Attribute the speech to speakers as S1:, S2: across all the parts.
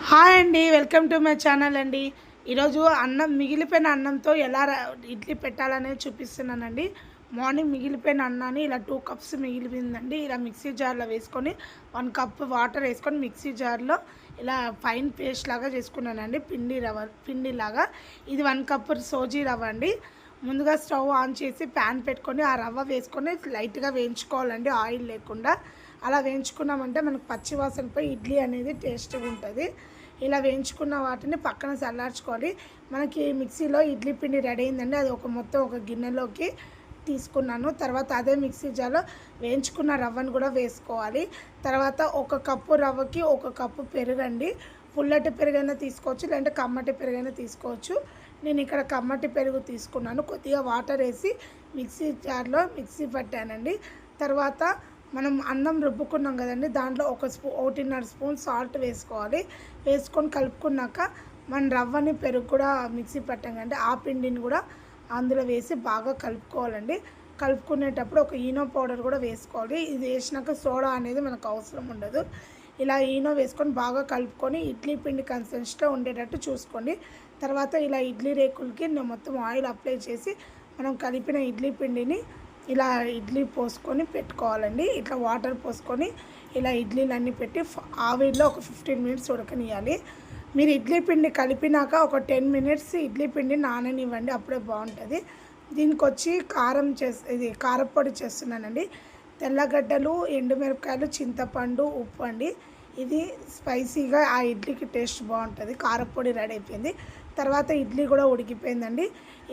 S1: Hi అండి, welcome to my channel అండి. ఈరోజు మిగిలిపోయిన అన్నంతో ఎలా ఇడ్లీ పెట్టాలనేది చూపిస్తున్నానండి. మార్నింగ్ మిగిలిపోయిన అన్నాన్ని ఇలా 2 కప్స్ మిగిలిపోయిందండి. ఇలా మిక్సీ జార్లో వేసుకొని 1 కప్ వాటర్ వేసుకొని మిక్సీ జార్లో ఇలా ఫైన్ పేస్ట్ లాగా చేసుకున్నానండి. పిండిలాగా. ఇది 1 కప్ సోజీ రవ్వ అండి. ముందుగా స్టవ్ ఆన్ చేసి ప్యాన్ పెట్టుకొని ఆ రవ్వ వేసుకొని లైట్గా వేయించుకోవాలండి, ఆయిల్ లేకుండా. అలా వేయించుకున్నామంటే మనకు పచ్చి వాసన పోయి ఇడ్లీ అనేది టేస్ట్గా ఉంటుంది. ఇలా వేయించుకున్న వాటిని పక్కన చల్లార్చుకోవాలి. మనకి మిక్సీలో ఇడ్లీ పిండి రెడీ అయిందండి. అది మొత్తం ఒక గిన్నెలోకి తీసుకున్నాను. తర్వాత అదే మిక్సీ జార్లో వేయించుకున్న రవ్వను కూడా వేసుకోవాలి. తర్వాత 1 కప్పు రవ్వకి 1 కప్పు పెరుగండి. పుల్లటి పెరుగైనా తీసుకోవచ్చు, లేదంటే కమ్మటి పెరుగైనా తీసుకోవచ్చు. నేను ఇక్కడ కమ్మటి పెరుగు తీసుకున్నాను. కొద్దిగా వాటర్ వేసి మిక్సీ జార్లో మిక్సీ పట్టానండి. తర్వాత మనం అన్నం రుబ్బుకున్నాం కదండి, దాంట్లో 1.5 స్పూన్ సాల్ట్ వేసుకోవాలి. వేసుకొని కలుపుకున్నాక మన రవ్వని పెరుగు కూడా మిక్సీ పట్టాం కదండి, ఆ పిండిని కూడా అందులో వేసి బాగా కలుపుకోవాలండి. కలుపుకునేటప్పుడు ఒక ఈనో పౌడర్ కూడా వేసుకోవాలి. ఇది వేసినాక సోడా అనేది మనకు అవసరం ఉండదు. ఇలా ఈనో వేసుకొని బాగా కలుపుకొని ఇడ్లీ పిండి కన్సిస్టెన్సీలో ఉండేటట్టు చూసుకోండి. తర్వాత ఇలా ఇడ్లీ రేకులకి మొత్తం ఆయిల్ అప్లై చేసి మనం కలిపిన ఇడ్లీ పిండిని ఇలా ఇడ్లీ పోసుకొని పెట్టుకోవాలండి. ఇట్లా వాటర్ పోసుకొని ఇలా ఇడ్లీలన్నీ పెట్టి ఆవిరిలో ఒక 15 మినిట్స్ ఉడకనియాలి. మీరు ఇడ్లీ పిండి కలిపినాక ఒక 10 మినిట్స్ ఇడ్లీ పిండి నాననివ్వండి, అప్పుడే బాగుంటుంది. దీనికి వచ్చి ఇది కారపొడి చేస్తున్నానండి. తెల్లగడ్డలు, ఎండుమిరపకాయలు, చింతపండు, ఉప్పు అండి. ఇది స్పైసీగా ఆ ఇడ్లీకి టేస్ట్ బాగుంటుంది. కారపొడి రెడీ అయిపోయింది. తర్వాత ఇడ్లీ కూడా ఉడికిపోయిందండి.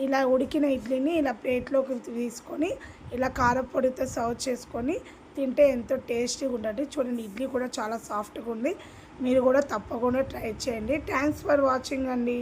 S1: ఇలా ఉడికిన ఇడ్లీని ఇలా ప్లేట్లోకి తీసుకొని ఇలా కారపొడితో సర్వ్ చేసుకొని తింటే ఎంతో టేస్టీగా ఉంటుంది. చూడండి, ఇడ్లీ కూడా చాలా సాఫ్ట్గా ఉంది. మీరు కూడా తప్పకుండా ట్రై చేయండి. థ్యాంక్స్ ఫర్ వాచింగ్ అండి.